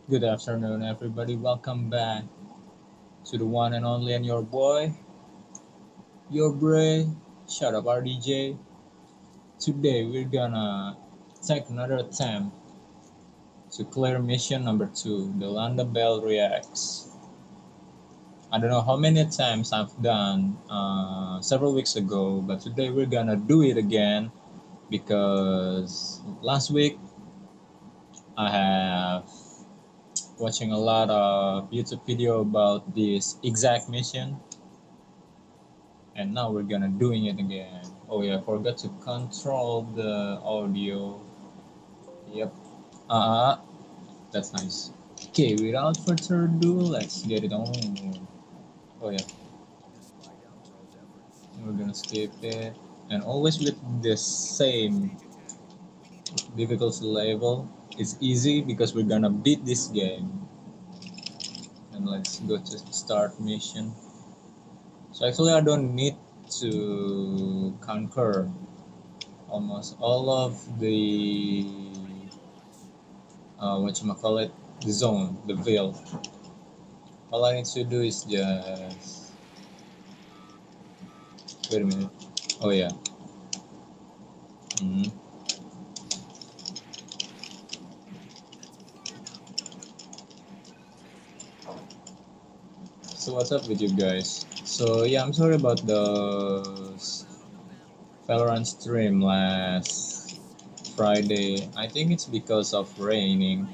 Good afternoon, everybody. Welcome back to the one and only and your boy, your Bray. Shut up, RDJ. Today we're gonna take another attempt to clear mission number 2, the London Bell Reacts. I don't know how many attempts I've done several weeks ago, but today we're gonna do it again because last week I have watching a lot of YouTube video about this exact mission, and now we're gonna doing it again. Oh yeah, I forgot to control the audio. Yep. Uh, that's nice. Okay, without further ado, let's get it on. Oh yeah, we're gonna skip it, and always with the same difficulty level. It's easy because we're gonna beat this game. And let's go to start mission. So actually, I don't need to conquer almost all of the whatchamacallit, the zone, the field. All I need to do is just wait a minute. Oh yeah. hmm So what's up with you guys? So yeah, I'm sorry about the Valorant stream last Friday. I think it's because of raining.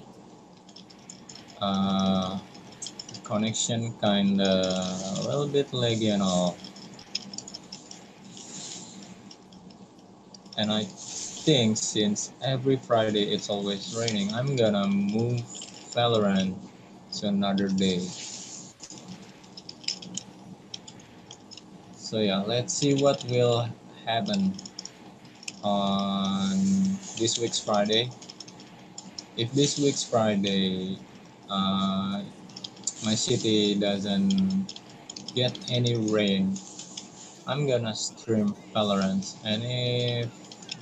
Uh, Connection kinda a little bit laggy and all. And I think since every Friday it's always raining, I'm gonna move Valorant to another day. So yeah, let's see what will happen on this week's Friday. If this week's Friday uh, my city doesn't get any rain, I'm gonna stream Valorant. And if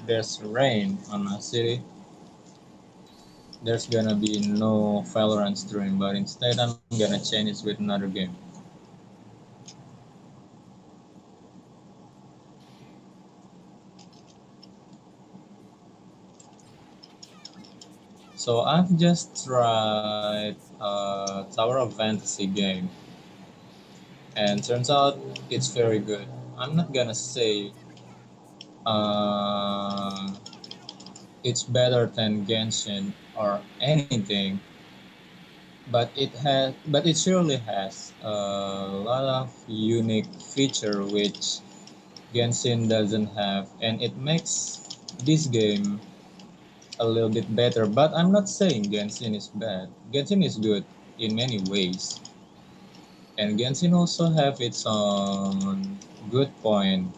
there's rain on my city, there's gonna be no Valorant stream, but instead I'm gonna change it with another game. So I've just tried Tower of Fantasy game, and turns out it's very good. I'm not gonna say uh, it's better than Genshin or anything, but it surely has a lot of unique feature which Genshin doesn't have, and it makes this game a little bit better. But I'm not saying Genshin is bad. Genshin is good in many ways, and Genshin also have its own good point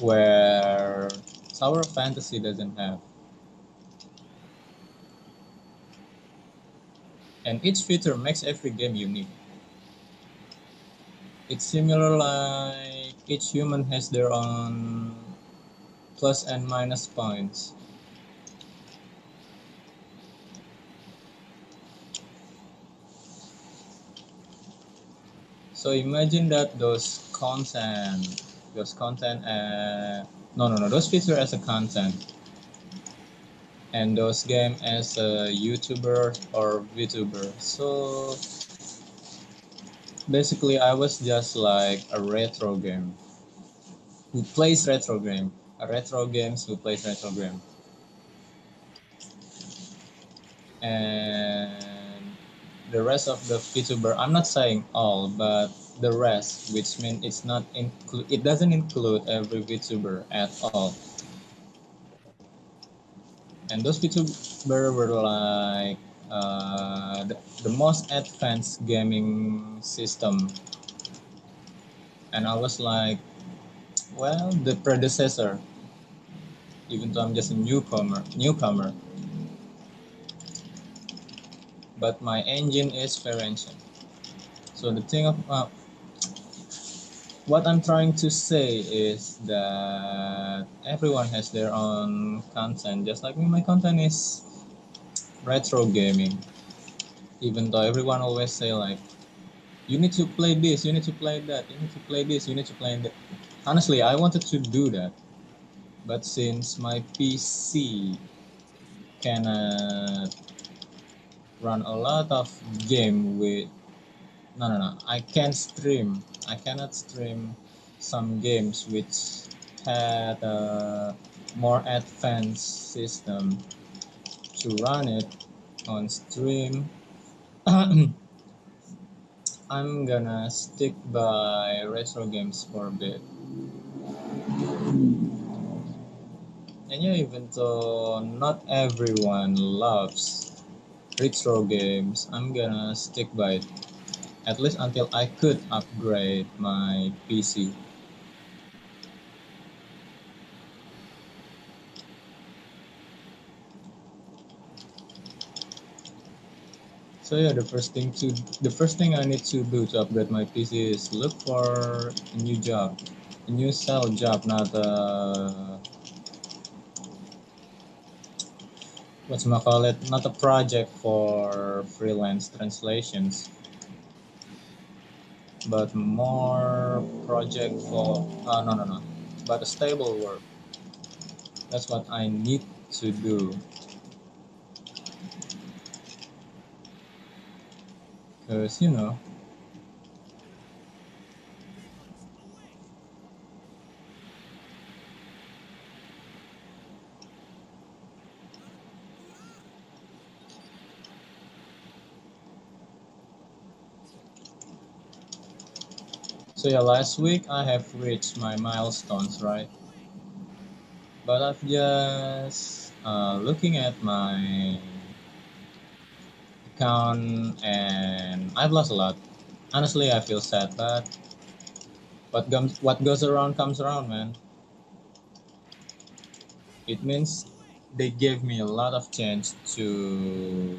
where Tower Fantasy doesn't have. And each feature makes every game unique. It's similar like each human has their own plus and minus points. So imagine that those content, no, those features as a content, and those game as a YouTuber or VTuber. So basically, I was just like a retro game who plays retro game, a retro games who plays retro game, and the rest of the VTuber. I'm not saying all, but the rest, which means it doesn't include every VTuber at all. And those VTuber were like the most advanced gaming system, and I was like, well, the predecessor, even though I'm just a newcomer, but my engine is very ancient. So the thing of what I'm trying to say is that everyone has their own content, just like me. My content is retro gaming. Even though everyone always say like, you need to play this, you need to play that, you need to play this, you need to play that. Honestly, I wanted to do that, but since my PC cannot run a lot of game with no, I can't stream. I cannot stream some games which had a more advanced system to run it on stream. I'm gonna stick by retro games for a bit. And yeah, even though not everyone loves retro games, I'm gonna stick by it. At least until I could upgrade my PC. So yeah, the first thing I need to do to upgrade my PC is look for a new job, a new style job, not call it, not a project for freelance translations, but more project for no, but a stable work. That's what I need to do, cause you know. So yeah, last week I have reached my milestones, right? But I've just looking at my account and I've lost a lot. Honestly, I feel sad, but what goes around comes around, man. It means they gave me a lot of chance to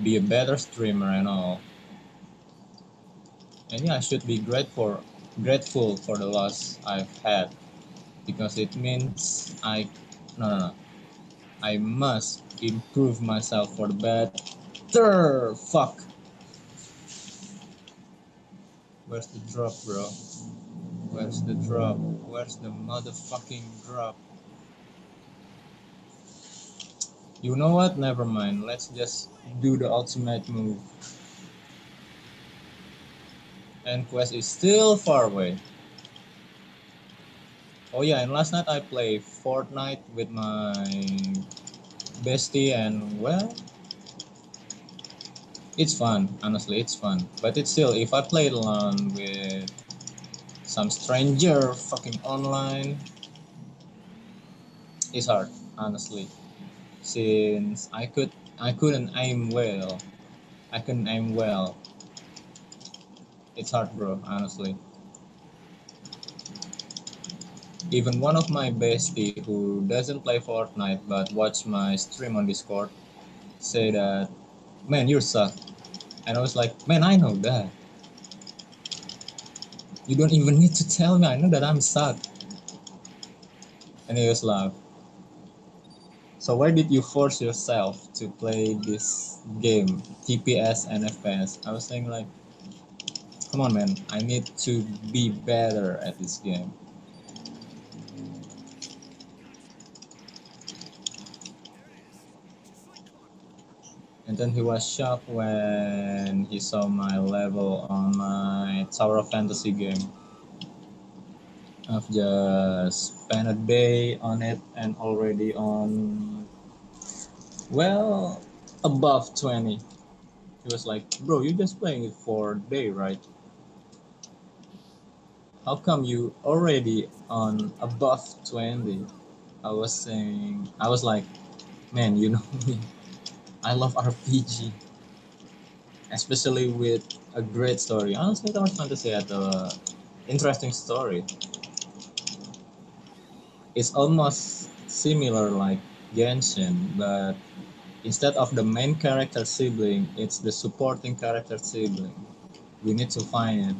be a better streamer and all. And yeah, I should be grateful for the loss I've had because it means no, I must improve myself for the better. Fuck. Where's the drop, bro? Where's the drop? Where's the motherfucking drop? You know what? Never mind. Let's just do the ultimate move. And quest is still far away. Oh yeah, and last night I played Fortnite with my bestie and well, it's fun. Honestly, it's fun. But it's still, if I play it alone with some stranger fucking online, it's hard. Honestly, since I couldn't aim well. I couldn't aim well. It's hard, bro. Honestly. Even one of my bestie who doesn't play Fortnite but watch my stream on Discord say that, man, you suck. And I was like, man, I know that. You don't even need to tell me. I know that I'm suck. And he was like, so why did you force yourself to play this game, TPS and FPS? I was saying like, come on, man. I need to be better at this game. And then he was shocked when he saw my level on my Tower of Fantasy game. I've just spent a day on it and already on, well, above 20. He was like, bro, you just playing it for a day, right? How come you already on above 20? I was like, man, you know me. I love RPG, especially with a great story. Honestly, Tower Fantasy had a interesting story. It's almost similar like Genshin, but instead of the main character sibling, it's the supporting character sibling. We need to find it.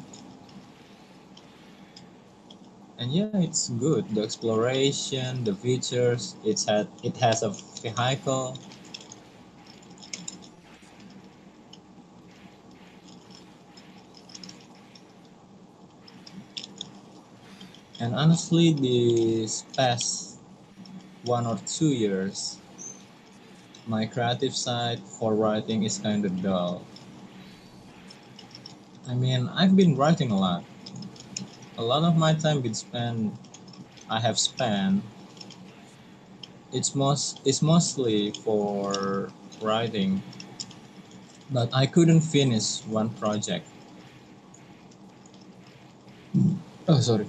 And yeah, it's good. The exploration, the features, it has a vehicle. And honestly, these past 1 or 2 years, my creative side for writing is kind of dull. I mean, I've been writing a lot. A lot of my time I have spent, it's mostly for writing, but I couldn't finish one project. Oh, sorry.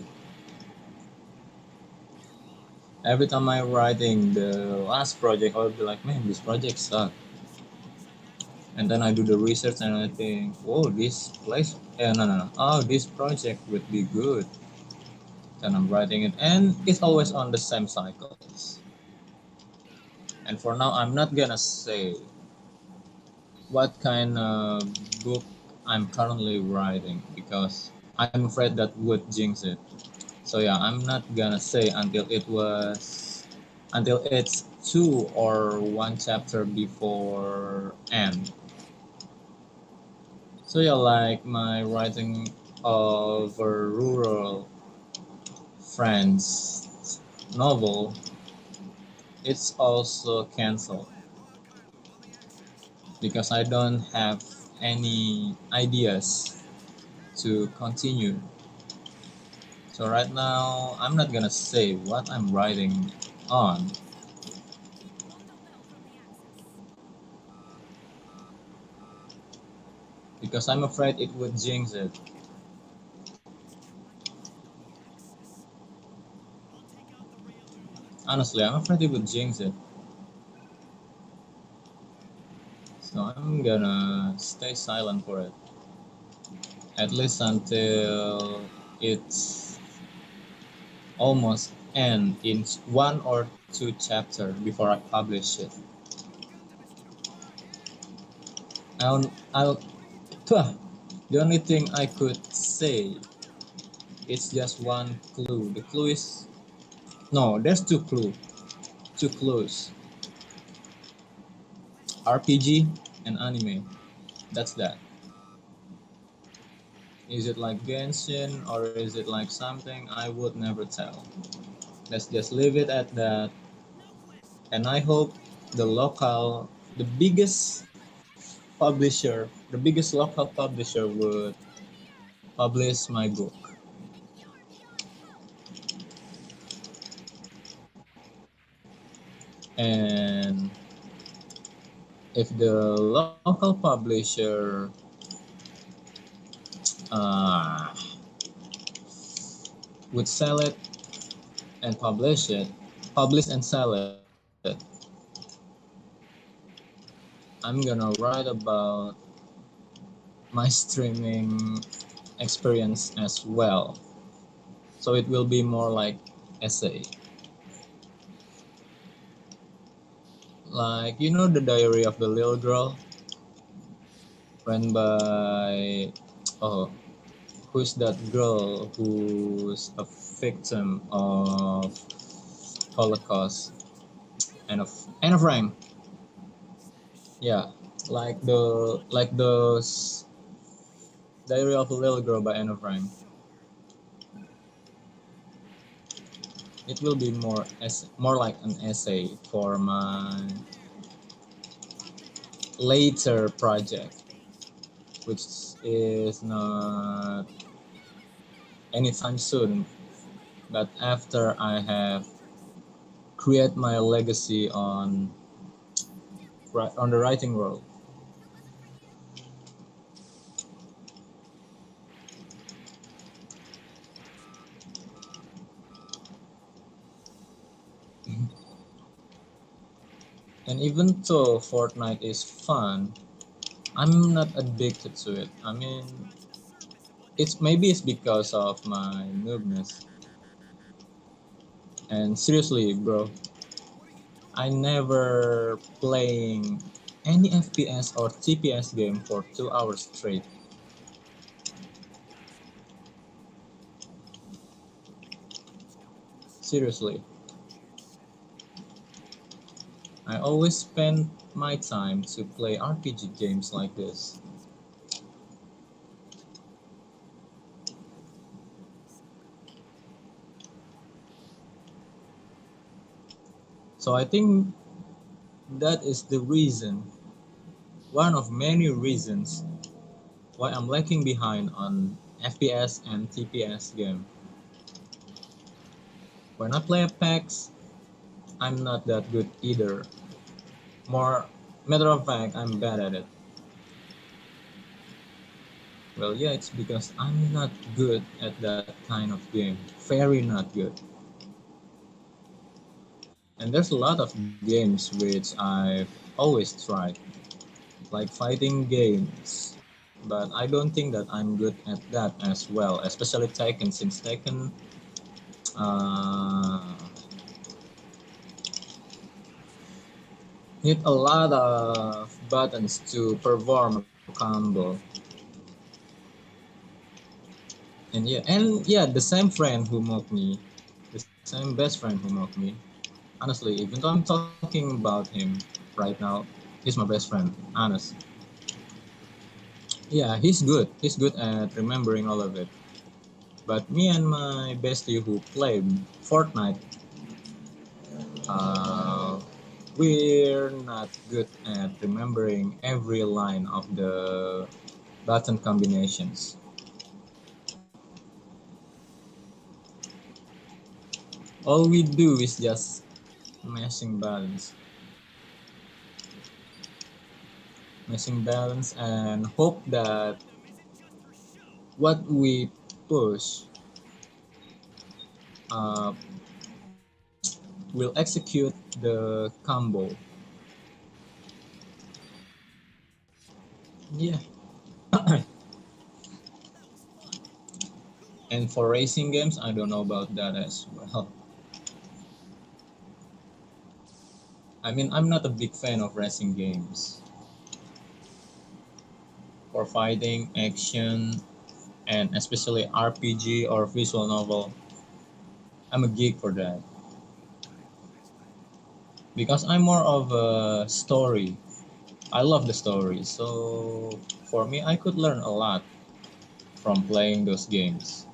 Every time I'm writing the last project, I'll be like, man, this project sucks. And then I do the research and I think, whoa, this place, no. Oh, this project would be good. Then I'm writing it, and it's always on the same cycles. And for now, I'm not gonna say what kind of book I'm currently writing because I'm afraid that would jinx it. So yeah, I'm not gonna say until it's two or one chapter before end. So yeah, like my writing of a rural friends novel, it's also canceled because I don't have any ideas to continue. So right now, I'm not gonna say what I'm writing on because I'm afraid it would jinx it. Honestly, I'm afraid it would jinx it. So I'm gonna stay silent for it. At least until it's almost end in one or two chapter before I publish it. I'll the only thing I could say is just one clue. The clue is no, there's two clues. RPG and anime. That's that. Is it like Genshin or is it like something? I would never tell. Let's just leave it at that. And I hope the biggest the biggest local publisher would publish my book. And if the local publisher uh, would sell it and publish and sell it, I'm gonna write about my streaming experience as well. So it will be more like essay. Like the diary of the little girl written by oh who's that girl who's a victim of Holocaust and of rank. Yeah, like those diary of a little girl by Anne of Rank. It will be more like an essay for my later project, which is not anytime soon, but after I have create my legacy on the writing world. And even though Fortnite is fun, I'm not addicted to it. I mean, it's because of my noobness. And seriously, bro, I never playing any FPS or TPS game for 2 hours straight. Seriously, I always spend my time to play RPG games like this. So I think that is the reason, one of many reasons why I'm lagging behind on FPS and TPS game. When I play Apex, I'm not that good either. More matter of fact, I'm bad at it. Well, yeah, it's because I'm not good at that kind of game. Very not good. And there's a lot of games which I've always tried, like fighting games. But I don't think that I'm good at that as well, especially Tekken, since Tekken uh, need a lot of buttons to perform a combo. And the same friend who mocked me, the same best friend who mocked me. Honestly, even though I'm talking about him right now, he's my best friend. Honest. Yeah, he's good at remembering all of it. But me and my bestie who played Fortnite, uh, we're not good at remembering every line of the button combinations. All we do is just mashing buttons, and hope that what we push uh, will execute the combo. Yeah. And for racing games, I don't know about that as well. I mean, I'm not a big fan of racing games. For fighting, action, and especially RPG or visual novel, I'm a geek for that. Because I'm more of a story. I love the story. So for me, I could learn a lot from playing those games.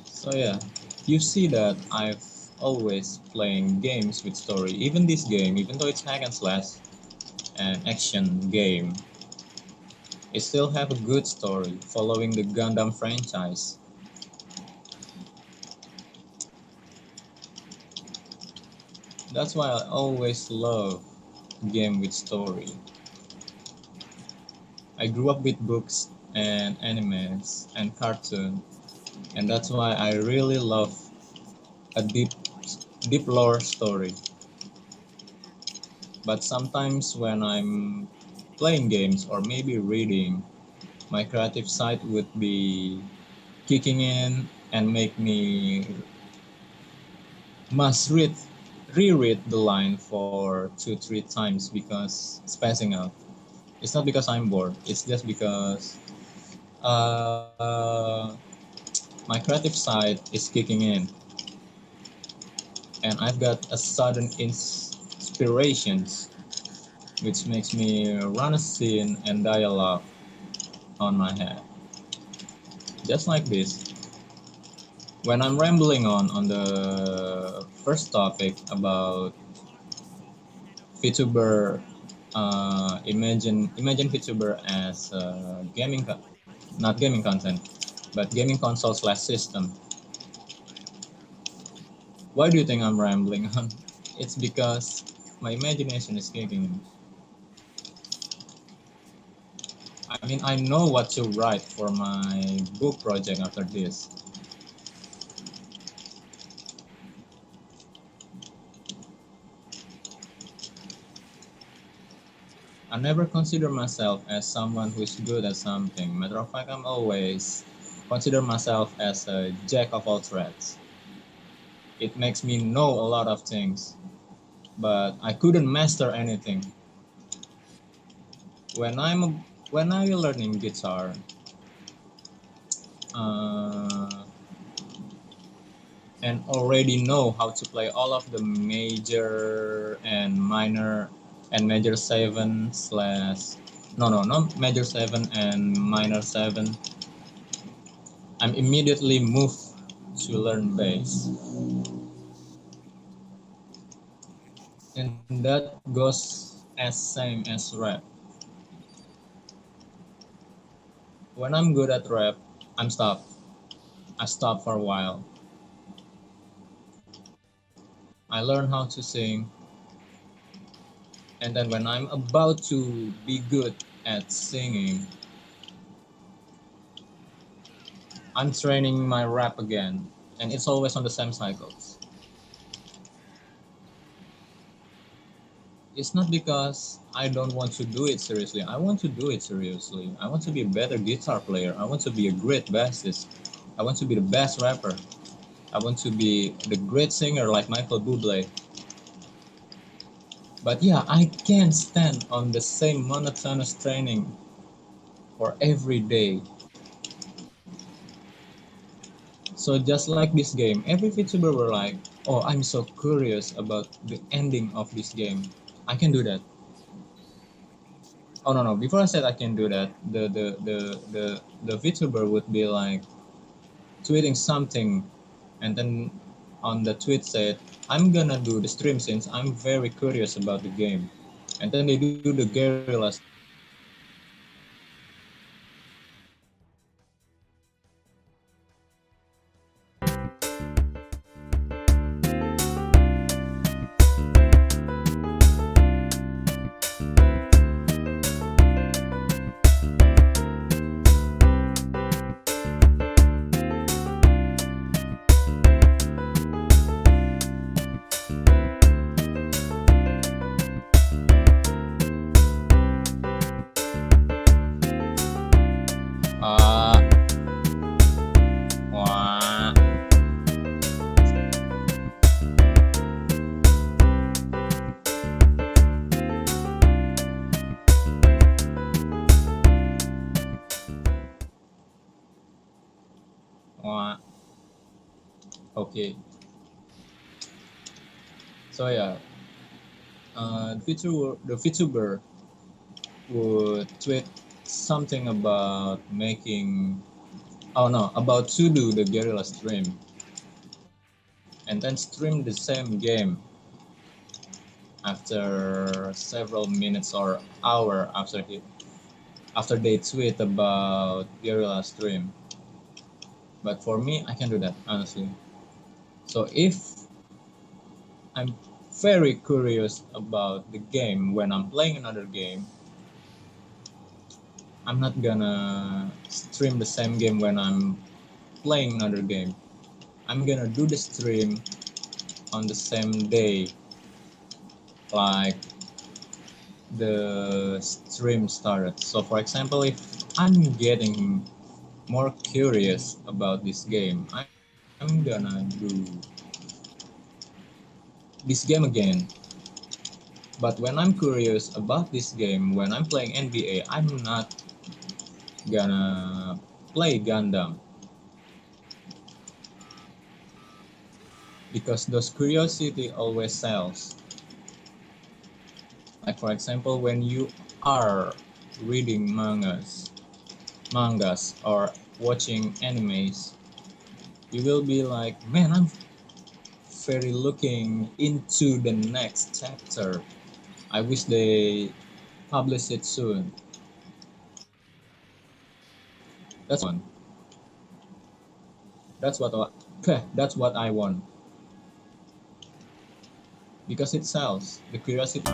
So yeah, you see that I've always playing games with story. Even this game, even though it's hack and slash and action game, it still have a good story following the Gundam franchise. That's why I always love game with story. I grew up with books and animes and cartoon, and that's why I really love a deep lore story. But sometimes when I'm playing games or maybe reading, my creative side would be kicking in and make me must reread the line for 2-3 times because spacing out. It's not because I'm bored. It's just because uh, my creative side is kicking in, and I've got a sudden inspirations, which makes me run a scene and dialogue on my head, just like this. When I'm rambling on the first topic about VTuber, imagine VTuber as not gaming content, but gaming console slash system. Why do you think I'm rambling on? It's because my imagination is kicking in. I mean, I know what to write for my book project after this. I never consider myself as someone who is good at something. Matter of fact, I'm always consider myself as a jack of all trades. It makes me know a lot of things, but I couldn't master anything. When I'm learning guitar, uh, and already know how to play all of the major and minor and major 7 slash no major 7 and minor 7, I'm immediately moved to learn bass. And that goes as same as rap. When I'm good at rap, I'm stop. I stop for a while. I learn how to sing, and then when I'm about to be good at singing, I'm training my rap again, and it's always on the same cycles. It's not because I don't want to do it seriously. I want to do it seriously. I want to be a better guitar player. I want to be a great bassist. I want to be the best rapper. I want to be the great singer like Michael Bublé. But yeah, I can't stand on the same monotonous training for every day. So just like this game, every VTuber were like, "Oh, I'm so curious about the ending of this game. I can do that." Oh no, before I said I can do that, the VTuber would be like tweeting something, and then on the tweet said, "I'm gonna do the stream since I'm very curious about the game," and then they do the guerrilla stream. Ah, wah, wah. Okay, so yeah, the VTuber would tweet something about making, oh no, about to do the guerrilla stream, and then stream the same game after several minutes or hour after they tweet about guerrilla stream. But for me, I can do that honestly. So if I'm very curious about the game when I'm playing another game, I'm not gonna stream the same game when I'm playing another game. I'm gonna do the stream on the same day, like the stream started. So for example, if I'm getting more curious about this game, I'm gonna do this game again. But when I'm curious about this game, when I'm playing NBA, I'm not gonna play Gundam because those curiosity always sells. Like for example, when you are reading mangas or watching animes, you will be like, man, I'm very looking into the next chapter. I wish they publish it soon. That's one. That's what that's what I want because it sells the curiosity.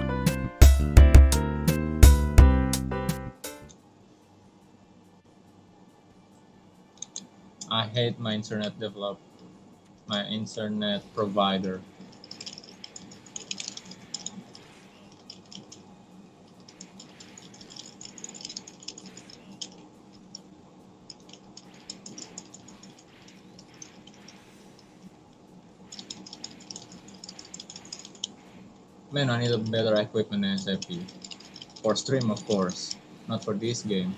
I hate my internet provider. Man, I need a better equipment than SFP. For stream, of course, not for this game.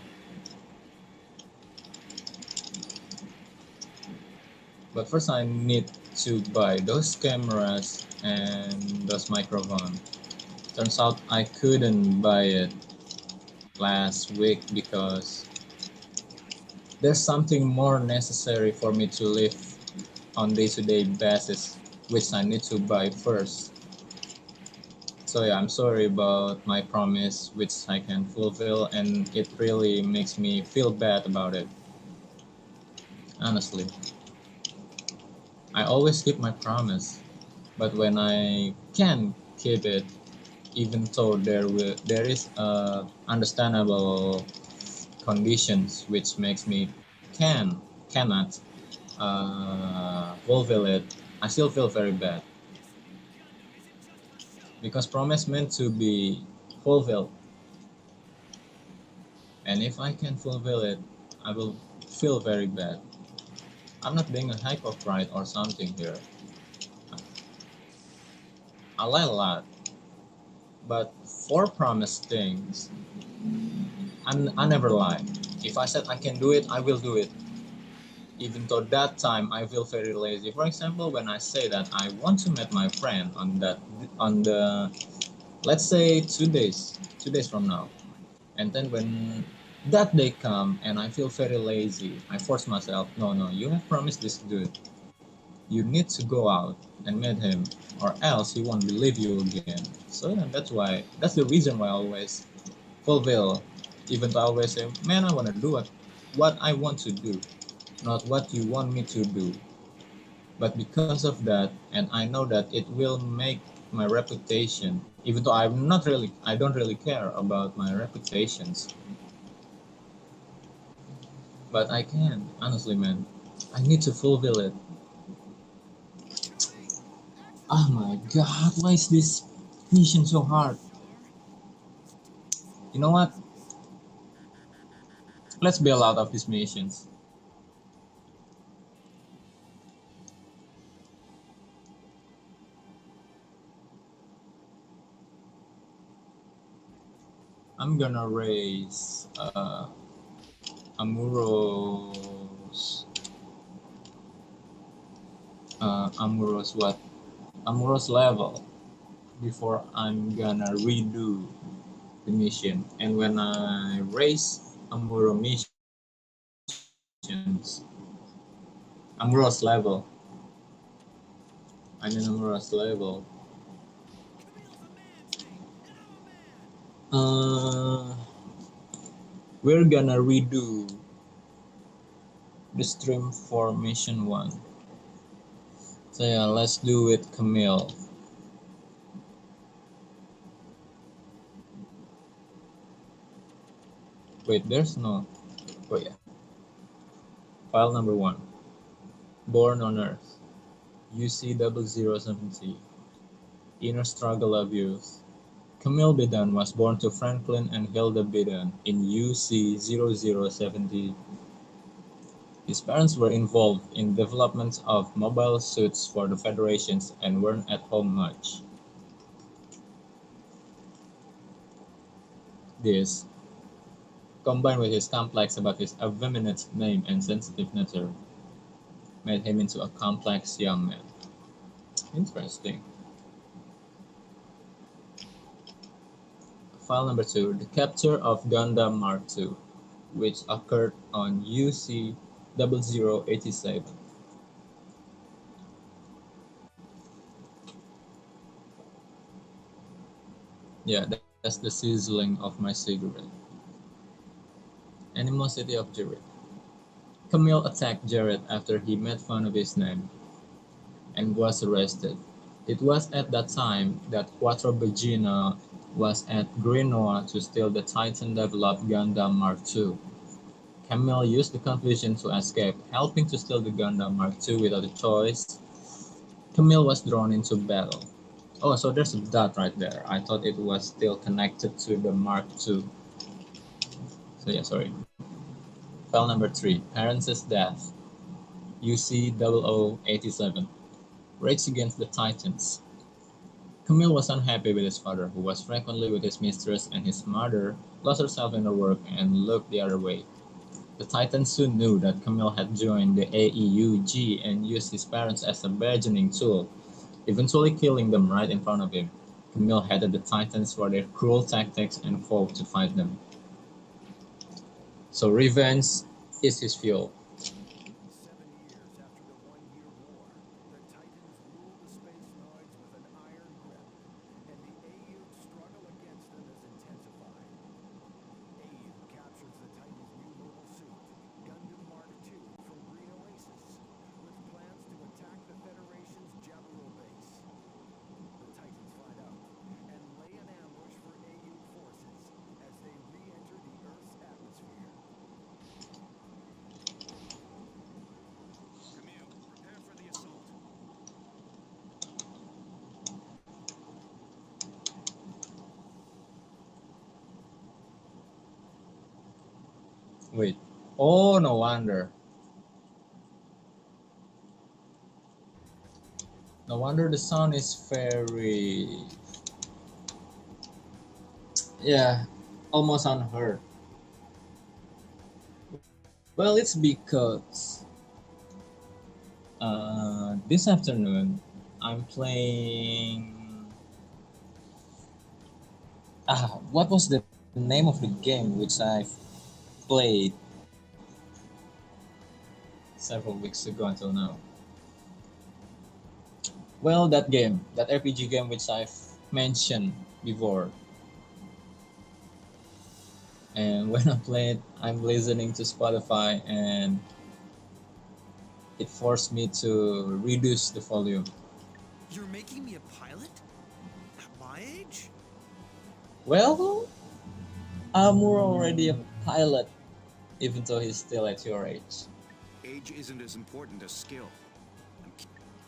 But first I need to buy those cameras and those microphones. Turns out I couldn't buy it last week because there's something more necessary for me to live on day-to-day basis, which I need to buy first. So yeah, I'm sorry about my promise, which I can fulfill, and it really makes me feel bad about it. Honestly, I always keep my promise, but when I can keep it, even though there is understandable conditions which makes me cannot fulfill it, I still feel very bad because promise meant to be fulfilled, and if I can fulfill it, I will feel very bad. I'm not being a hypocrite or something here. I lie a lot, but for promised things, I never lie. If I said I can do it, I will do it. Even though that time I feel very lazy. For example, when I say that I want to meet my friend on the let's say 2 days from now, and then when that day come and I feel very lazy, I force myself, no, you have promised this dude. You need to go out and meet him, or else he won't believe you again. So yeah, that's the reason why I always fulfill, even though I always say, man, I want to do what I want to do, not what you want me to do. But because of that, and I know that it will make my reputation, even though I don't really care about my reputations, but I can, honestly, man. I need to fulfill it. Oh my god, why is this mission so hard? You know what? Let's bail out of these missions. I'm gonna raise Amuro's Amuro's what? Amuro's level before I'm gonna redo the mission. And when I raise Amuro missions, Amuro's level, Amuro's level. Uh, we're gonna redo the stream for mission 1. So yeah, let's do it, Camille. Wait, there's no. Oh yeah. File number 1. Born on Earth. UC0070. Inner struggle of youth. Camille Bidan was born to Franklin and Hilda Bidan in UC0070. His parents were involved in development of mobile suits for the Federations and weren't at home much. This, combined with his complex about his effeminate name and sensitive nature, made him into a complex young man. Interesting. File number 2. The capture of Gundam Mark II, which occurred on UC0087. Yeah, that's the sizzling of my cigarette. Animosity of Jared. Camille attacked Jared after he made fun of his name and was arrested. It was at that time that Quattro Bagina was at Grenoa to steal the Titan-developed Gundam Mark II. Camille used the confusion to escape, helping to steal the Gundam Mark II without a choice. Camille was drawn into battle. Oh, so there's a dot right there. I thought it was still connected to the Mark II. So yeah, sorry. File number 3. Parents' death. UC0087. Rage against the Titans. Camille was unhappy with his father, who was frequently with his mistress, and his mother lost herself in her work and looked the other way. The Titans soon knew that Camille had joined the AEUG and used his parents as a bargaining tool, eventually killing them right in front of him. Camille hated the Titans for their cruel tactics and vowed to fight them. So revenge is his fuel. Wait. Oh, no wonder. No wonder the sound is very, yeah, almost unheard. Well, it's because this afternoon I'm playing. What was the name of the game which I've played several weeks ago until now? Well, that game, that RPG game which I've mentioned before. And when I play it, I'm listening to Spotify and it forced me to reduce the volume. You're making me a pilot? At my age? Well, Amur already a pilot, even though he's still at your age. Age isn't as important as skill.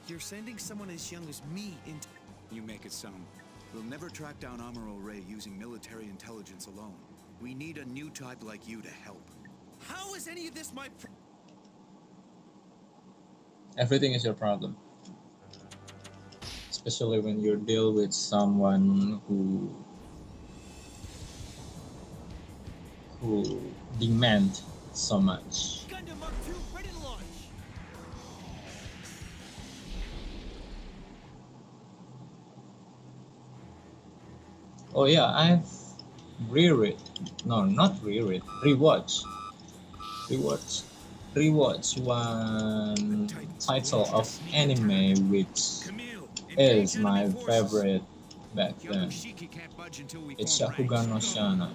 You're sending someone as young as me into... You make it sound... We'll never track down Amuro Ray using military intelligence alone. We need a new type like you to help. How is any of this my... Everything is your problem. Especially when you deal with someone who demand so much. Gundam Mark II ready to launch! Oh yeah, I've reread. No, not reread. Rewatch one title of anime which is my favorite back then. It's Shakugan no Shana,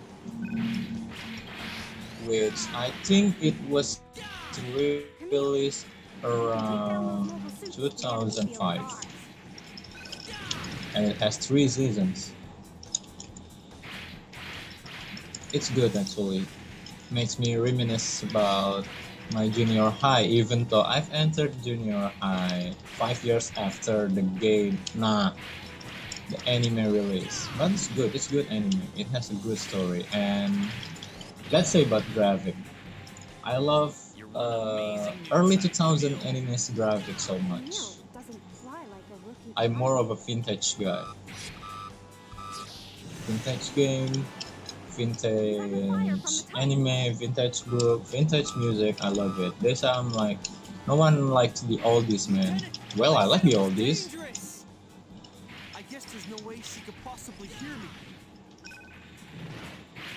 which I think it was released around 2005, and it has 3 seasons. It's good actually. Makes me reminisce about my junior high, even though I've entered junior high 5 years after the game, the anime release. But it's good anime. It has a good story, and let's say about graphic. I love early 2000 anime's graphic so much. I'm more of a vintage guy. Vintage game, vintage anime, vintage book, vintage music. I love it. They sound like no one likes the oldies, man. Well, I like the oldies. I guess there's no way she could possibly hear me.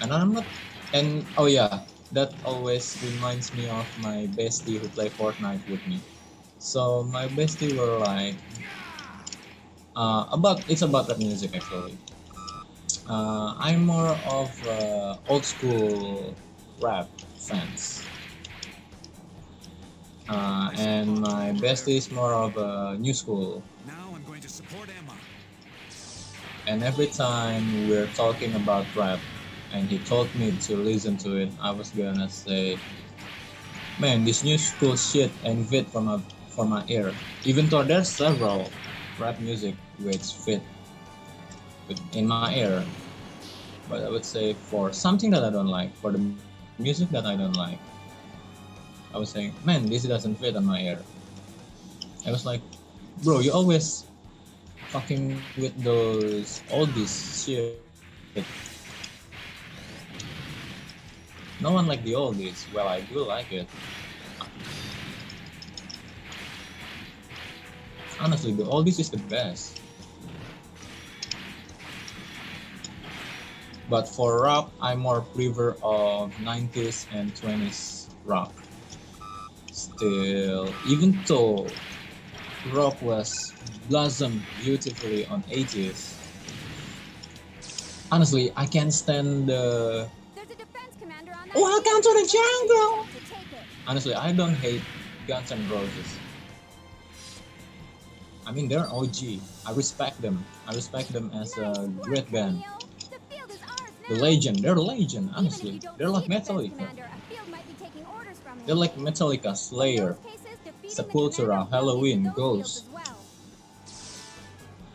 And I'm not. And oh yeah, that always reminds me of my bestie who play Fortnite with me. So my bestie were like, it's about rap music actually. I'm more of old school rap fans, and my bestie is more of a new school. Now I'm going to support Emma. And every time we're talking about rap, and he told me to listen to it, I was gonna say, man, this new school shit ain't fit for my ear. Even though there's several rap music which fit in my ear, but I would say for something that I don't like, for the music that I don't like, I was saying, man, this doesn't fit on my ear. I was like, bro, you always fucking with those oldies shit. No one like the oldies. Well, I do like it. Honestly, the oldies is the best. But for rock, I'm more prefer of 90s and 20s rock. Still, even though rock was blossomed beautifully on 80s, honestly, I can't stand the "Welcome to the jungle." Honestly, I don't hate Guns N' Roses. I mean, they're OG. I respect them. I respect them as a great band. The legend. They're legend, honestly. They're like Metallica. They're like Metallica, Slayer, Sepultura, Halloween, Ghost.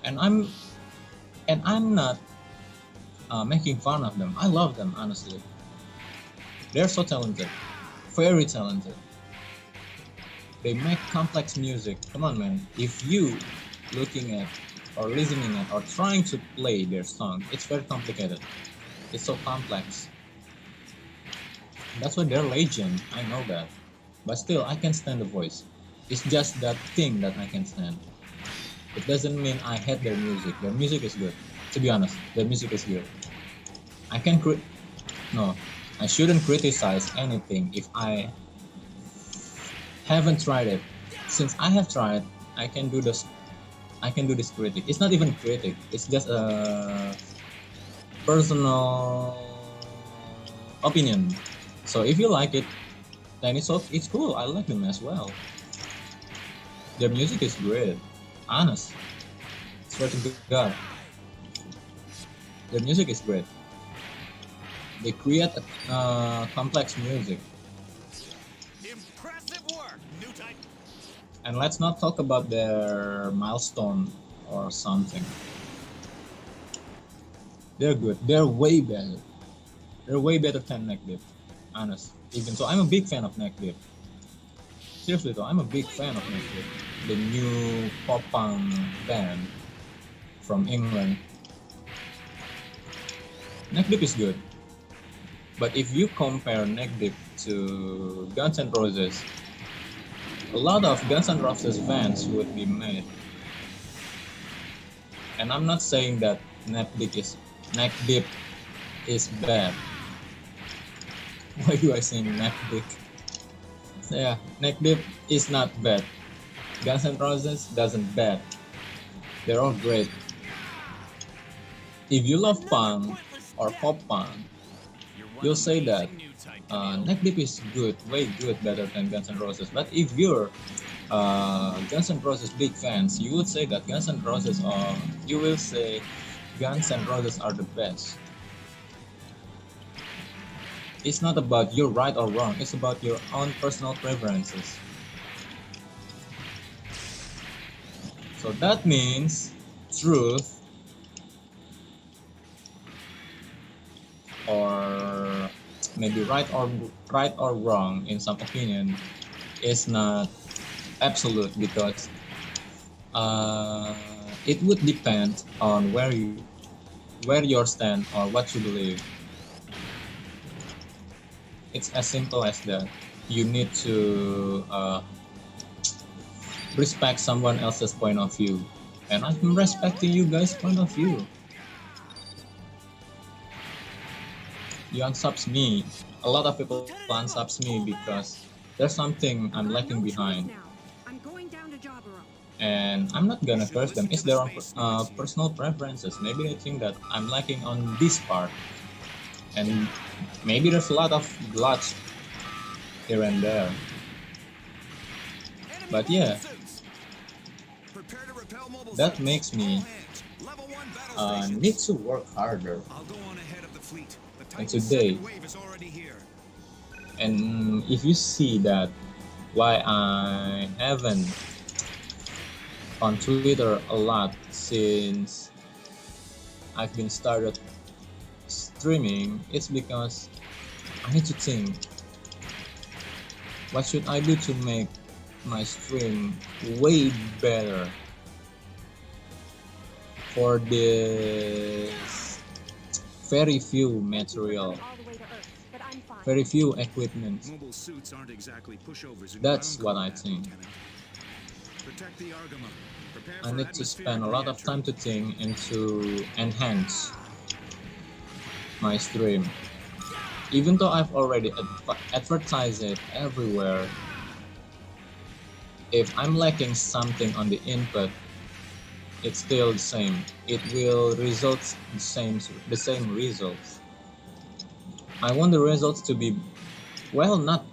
And I'm not making fun of them. I love them, honestly. They're so talented, very talented. They make complex music. Come on, man. If you looking at or listening at or trying to play their song, it's very complicated. It's so complex. That's why they're legend. I know that. But still, I can stand the voice. It's just that thing that I can stand. It doesn't mean I hate their music. Their music is good. To be honest, their music is good. I can no, I shouldn't criticize anything if I haven't tried it. Since I have tried, I can do this. I can do this critic. It's not even critic. It's just a personal opinion. So if you like it, then it's cool. I like them as well. Their music is great. Honest. Swear to God. Their music is great. They create complex music. Impressive work, new type. And let's not talk about their milestone or something. They're good. They're way better. They're way better than Neckdip. Honest. Even so, I'm a big fan of Neckdip. Seriously though, I'm a big fan of Neckdip. The new pop punk band from England. Neckdip is good. But if you compare Neckdip to Guns N' Roses, a lot of Guns N' Roses fans would be mad. And I'm not saying that Neckdip is bad. Why do I say Neckdip? Yeah, Neckdip is not bad. Guns N' Roses doesn't bad. They're all great. If you love punk or pop punk, you'll say that Neckdip is good, way good, better than Guns N' Roses. But if you're Guns N' Roses big fans, you would say that Guns N' Roses are. You will say Guns N' Roses are the best. It's not about you're right or wrong. It's about your own personal preferences. So that means truth or maybe right or wrong in some opinion is not absolute because it would depend on where you stand or what you believe. It's as simple as that. You need to respect someone else's point of view, and I'm respecting you guys' point of view. You unsubs me. A lot of people unsubs me because there's something I'm lacking behind. And I'm not gonna curse them. It's their own personal preferences. Maybe they think that I'm lacking on this part. And maybe there's a lot of glitch here and there. But yeah, that makes me need to work harder. And today, and if you see that why I haven't on Twitter a lot since I've been started streaming, it's because I need to think what should I do to make my stream way better for this very few material, very few equipment. That's what I think. I need to spend a lot of time to think and to enhance my stream. Even though I've already advertised it everywhere, if I'm lacking something on the input, it's still the same. It will result the same results. I want the results to be, well, not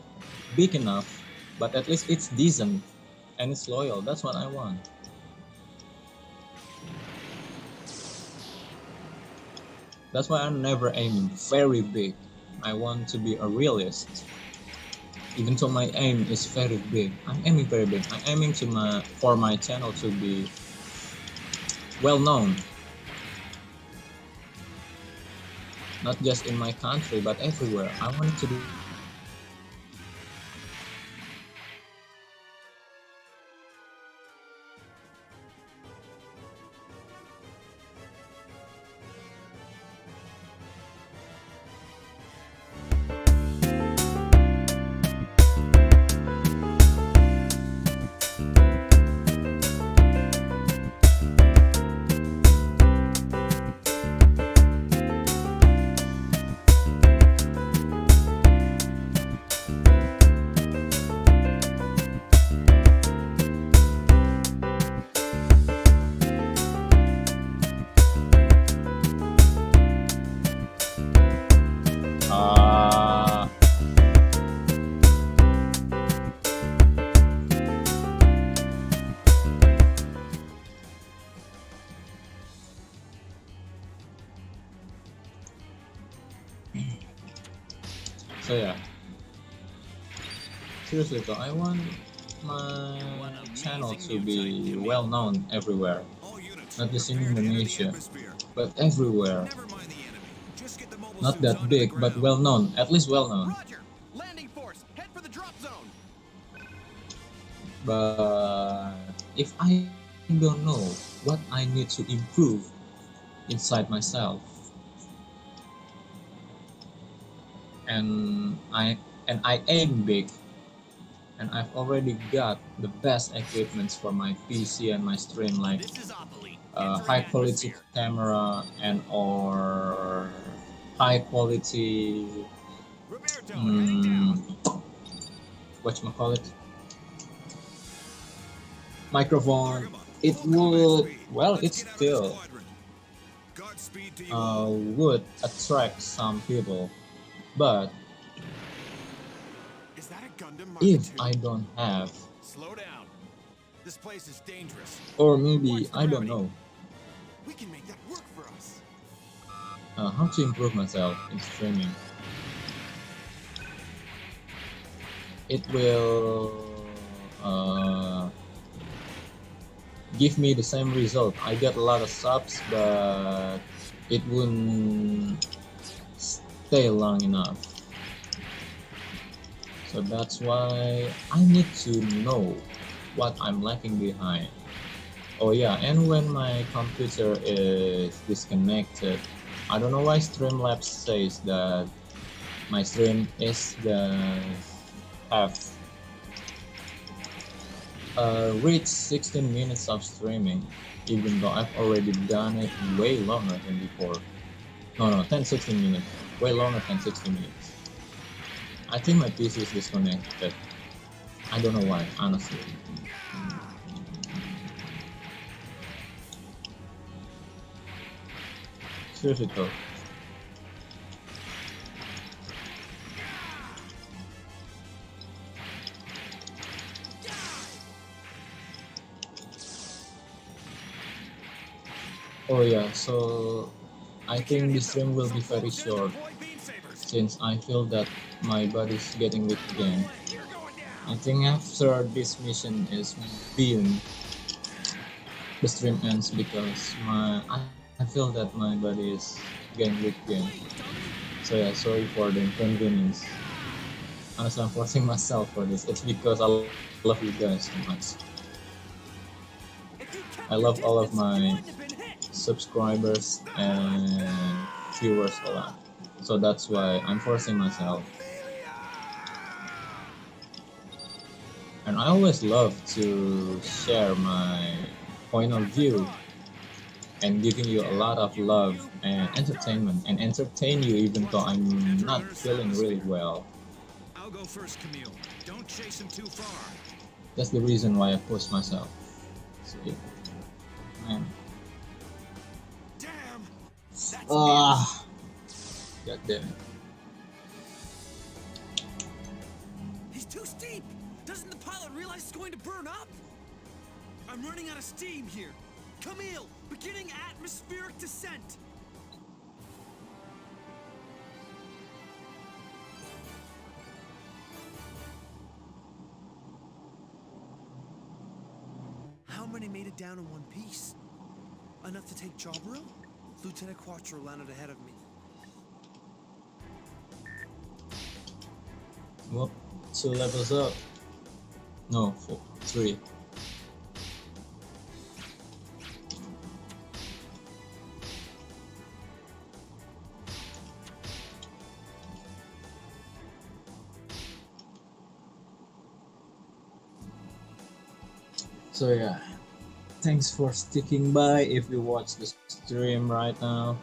big enough, but at least it's decent and it's loyal. That's what I want. That's why I'm never aiming very big. I want to be a realist. Even though my aim is very big, I'm aiming very big. I'm aiming for my channel to be well known. not just in my country but everywhere. I wanted to do something that uh so yeah, seriously though, I want my channel to be well known everywhere, All units, not just in prepare to enter the Indonesia, atmosphere. but everywhere. Never mind the enemy. Just get the mobile Not suits that onto the big, but ground. well known, at least well known. Roger. Landing force, head for the drop zone. But if I don't know what I need to improve inside myself, and I aim big, and I've already got the best equipments for my PC and my stream, like This is Opoly. high Entering quality atmosphere. camera and or high quality Roberto, heading um, down. whatchamacallit, microphone. Argama, It full combat would, speed. well, Let's it get out of this still quadrant. Godspeed to you all. would attract some people, but Is that a Gundam Mark if II? I don't have, Slow down. This place is dangerous. or Watch maybe the I don't gravity. know We can make that work for us. how to improve myself in streaming, it will give me the same result. I get a lot of subs, but it wouldn't stay long enough. So that's why I need to know what I'm lacking behind. Oh yeah, and when my computer is disconnected, I don't know why Streamlabs says that my stream is the have reached 16 minutes of streaming, even though I've already done it way longer than before. No, 10-16 minutes, way longer than 60 minutes. I think my PC is disconnected. I don't know why, honestly. Seriously though. Oh yeah, so I think this stream will be very short, since I feel that my body's getting weak again. I think after this mission is being, the stream ends because I feel that my body is getting weak again. So yeah, sorry for the inconvenience. Honestly, I'm forcing myself for this. It's because I love you guys so much. I love all of my subscribers and viewers a lot. So that's why I'm forcing myself. And I always love to share my point of view and giving you a lot of love and entertainment and entertain you even though I'm not feeling really well. I'll go first, Camille. Don't chase him too far. That's the reason why I push myself. So, yeah. Man. Damn! That's Ah, god damn it. He's too steep! Doesn't the pilot realize it's going to burn up? I'm running out of steam here. Camille, beginning atmospheric descent. How many made it down in one piece? Enough to take Jobro? Lieutenant Quattro landed ahead of me. Whoop, 2 levels up. No, 4, 3. So yeah, thanks for sticking by. If you watch the stream right now,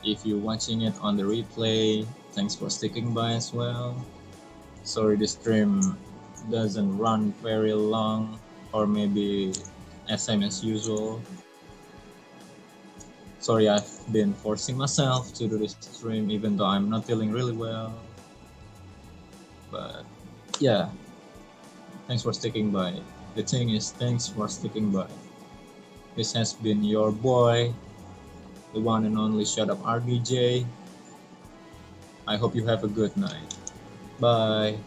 if you're watching it on the replay, thanks for sticking by as well. Sorry the stream doesn't run very long, or maybe same as usual. Sorry, I've been forcing myself to do this stream even though I'm not feeling really well. But yeah, thanks for sticking by. The thing is, thanks for sticking by. This has been your boy, the one and only Shut Up RDJ. I hope you have a good night. Bye.